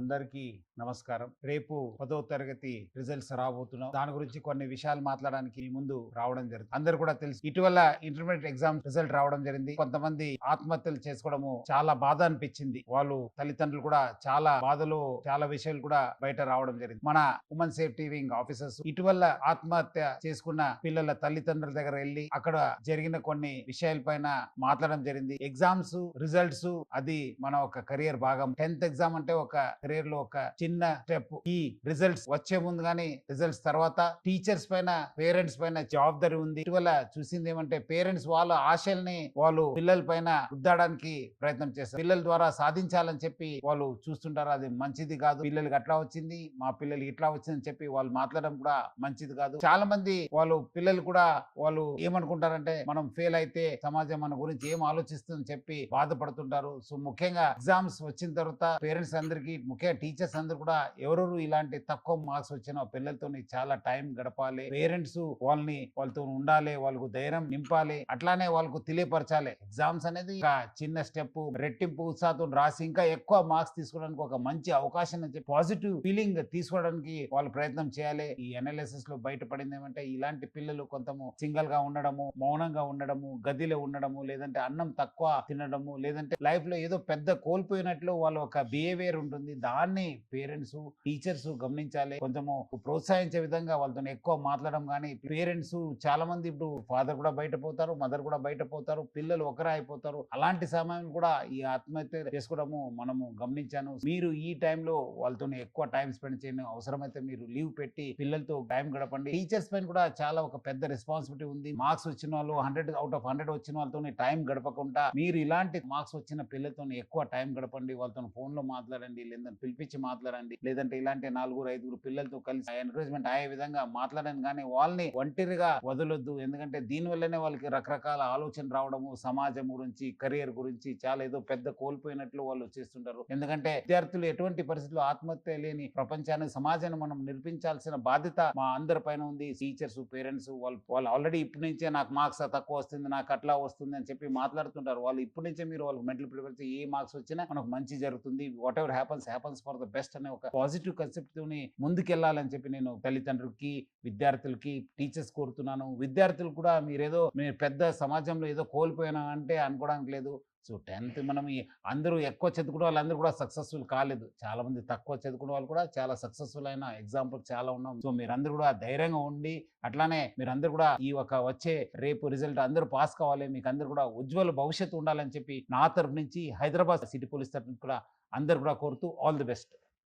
అందరికీ నమస్కారం. రేపు 10వ తరగతి రిజల్ట్స్ రాబోతున్నాం. దాని గురించి కొన్ని విషయాలు మాట్లాడడానికి మీ ముందు రావడం జరిగింది. అందరు కూడా తెలుసు, ఇటీవల ఇంటర్మీడియట్ ఎగ్జామ్ రిజల్ట్ రావడం జరిగింది. కొంతమంది ఆత్మహత్యలు చేసుకోవడము చాలా బాధ అనిపించింది. వాళ్ళు తల్లిదండ్రులు కూడా చాలా బాధలు, చాలా విషయాలు కూడా బయట రావడం జరిగింది. మన ఉమెన్ సేఫ్టీ వింగ్ ఆఫీసర్స్ ఇటీవల ఆత్మహత్య చేసుకున్న పిల్లల తల్లిదండ్రుల దగ్గర వెళ్ళి అక్కడ జరిగిన కొన్ని విషయాల పైన మాట్లాడడం జరిగింది. ఎగ్జామ్స్ రిజల్ట్స్ అది మన ఒక కెరియర్ భాగం. 10th ఎగ్జామ్ అంటే ఒక కెరీర్ లో ఒక చిన్న స్టెప్. ఈ రిజల్ట్స్ వచ్చే ముందు గానీ రిజల్ట్స్ తర్వాత టీచర్స్ పైన, పేరెంట్స్ పైన జవాబుదారీ ఉంది. ఇటీవల చూసింది ఏమంటే పేరెంట్స్ వాళ్ళ ఆశల్ని వాళ్ళు పిల్లల పైన రుద్దడానికి ప్రయత్నం చేస్తారు. పిల్లల ద్వారా సాధించాలని చెప్పి వాళ్ళు చూస్తుంటారు. అది మంచిది కాదు. పిల్లలకి అట్లా వచ్చింది, మా పిల్లలకి ఇట్లా వచ్చిందని చెప్పి వాళ్ళు మాట్లాడడం కూడా మంచిది కాదు. చాలా మంది వాళ్ళు పిల్లలు కూడా వాళ్ళు ఏమనుకుంటారంటే మనం ఫెయిల్ అయితే సమాజం మన గురించి ఏం ఆలోచిస్తుందని చెప్పి బాధపడుతుంటారు. సో ముఖ్యంగా ఎగ్జామ్స్ వచ్చిన తర్వాత పేరెంట్స్ అందరికి, ముఖ్యంగా టీచర్స్ అందరు కూడా ఎవరెవరు ఇలాంటి తక్కువ మార్క్స్ వచ్చిన పిల్లలతో చాలా టైం గడపాలి. పేరెంట్స్ వాళ్ళతో ఉండాలి, వాళ్ళకు ధైర్యం నింపాలి, అట్లానే వాళ్ళకు తెలియపరచాలి. ఎగ్జామ్స్ అనేది ఒక చిన్న స్టెప్. రెట్టింపు ఉత్సాహంతో రాసి ఇంకా ఎక్కువ మార్క్స్ తీసుకోవడానికి ఒక మంచి అవకాశం అని చెప్పి పాజిటివ్ ఫీలింగ్ తీసుకోవడానికి వాళ్ళు ప్రయత్నం చేయాలి. ఈ అనాలిసిస్ లో బయటపడింది ఏమంటే ఇలాంటి పిల్లలు కొంతము సింగిల్ గా ఉండడము, మౌనంగా ఉండడము, గదిలో ఉండడము, లేదంటే అన్నం తక్కువ తినడము, లేదంటే లైఫ్ లో ఏదో పెద్ద కోల్పోయినట్లు వాళ్ళ ఒక బిహేవియర్ ఉంటుంది. దాన్ని పేరెంట్స్, టీచర్స్ గమనించాలి. కొంచెము ప్రోత్సహించే విధంగా వాళ్ళతో ఎక్కువ మాట్లాడడం. కానీ పేరెంట్స్ చాలా మంది ఇప్పుడు ఫాదర్ కూడా బయట పోతారు, మదర్ కూడా బయట పోతారు, పిల్లలు ఒకరే అయిపోతారు. అలాంటి సమయం కూడా ఈ ఆత్మహత్య చేసుకోవడము మనము గమనించాను. మీరు ఈ టైంలో వాళ్ళతో ఎక్కువ టైం స్పెండ్ చేయండి. అవసరమైతే మీరు లీవ్ పెట్టి పిల్లలతో టైం గడపండి. టీచర్స్ పైన కూడా చాలా ఒక పెద్ద రెస్పాన్సిబిలిటీ ఉంది. మార్క్స్ వచ్చిన వాళ్ళు 100 out of 100 వచ్చిన వాళ్ళతో టైం గడపకుండా మీరు ఇలాంటి మార్క్స్ వచ్చిన పిల్లలతో ఎక్కువ టైం గడపండి. వాళ్ళతో ఫోన్ లో మాట్లాడండి, లేదంటే పిలిపించి మాట్లాడండి, లేదంటే ఇలాంటి 4-5 పిల్లలతో కలిసి ఎంకరేజ్మెంట్ అయ్యే విధంగా మాట్లాడండి. కానీ వాళ్ళని ఒంటరిగా వదలొద్దు. ఎందుకంటే దీని వల్లనే వాళ్ళకి రకరకాల ఆలోచన రావడము, సమాజం గురించి, కెరియర్ గురించి చాలా ఏదో పెద్ద కోల్పోయినట్లు వాళ్ళు చేస్తుంటారు. ఎందుకంటే విద్యార్థులు ఎటువంటి పరిస్థితుల్లో ఆత్మహత్య లేని ప్రపంచాన్ని, సమాజాన్ని మనం నిర్మించాల్సిన బాధ్యత మా అందరి పైన ఉంది. టీచర్స్, పేరెంట్స్ వాళ్ళు ఆల్రెడీ ఇప్పటి నుంచే నాకు మార్క్స్ తక్కువ వస్తుంది, నాకు అట్లా వస్తుంది అని చెప్పి మాట్లాడుతుంటారు. వాళ్ళు ఇప్పటి నుంచే మీరు వాళ్ళకి మెంటల్ ప్రిపేర్ చేసి ఏ మార్క్స్ వచ్చినా మనకు మంచి జరుగుతుంది, what ever happens for the best అనే ఒక పాజిటివ్ కాన్సెప్ట్ తోని ముందుకెళ్లాలని చెప్పి నేను తల్లిదండ్రులకి, విద్యార్థులకి, టీచర్స్ కోరుతున్నాను. విద్యార్థులు కూడా మీరు పెద్ద సమాజంలో ఏదో కోల్పోయినా అంటే అనుకోవడానికి లేదు. సో 10th మనం అందరూ ఎక్కువ చదువుకునే వాళ్ళందరూ కూడా సక్సెస్ఫుల్ కాలేదు. చాలా మంది తక్కువ చదువుకునే వాళ్ళు కూడా చాలా సక్సెస్ఫుల్ అయిన ఎగ్జాంపుల్ చాలా ఉన్నాం. సో మీరందరూ కూడా ధైర్యంగా ఉండి, అట్లానే మీరందరూ కూడా ఈ ఒక వచ్చే రేపు రిజల్ట్ అందరూ పాస్ కావాలి, మీకు అందరూ కూడా ఉజ్వల భవిష్యత్తు ఉండాలని చెప్పి నా తరపు నుంచి, హైదరాబాద్ సిటీ పోలీస్ తరపు నుంచి కూడా అందరు కూడా కోరుతూ ఆల్ ది బెస్ట్.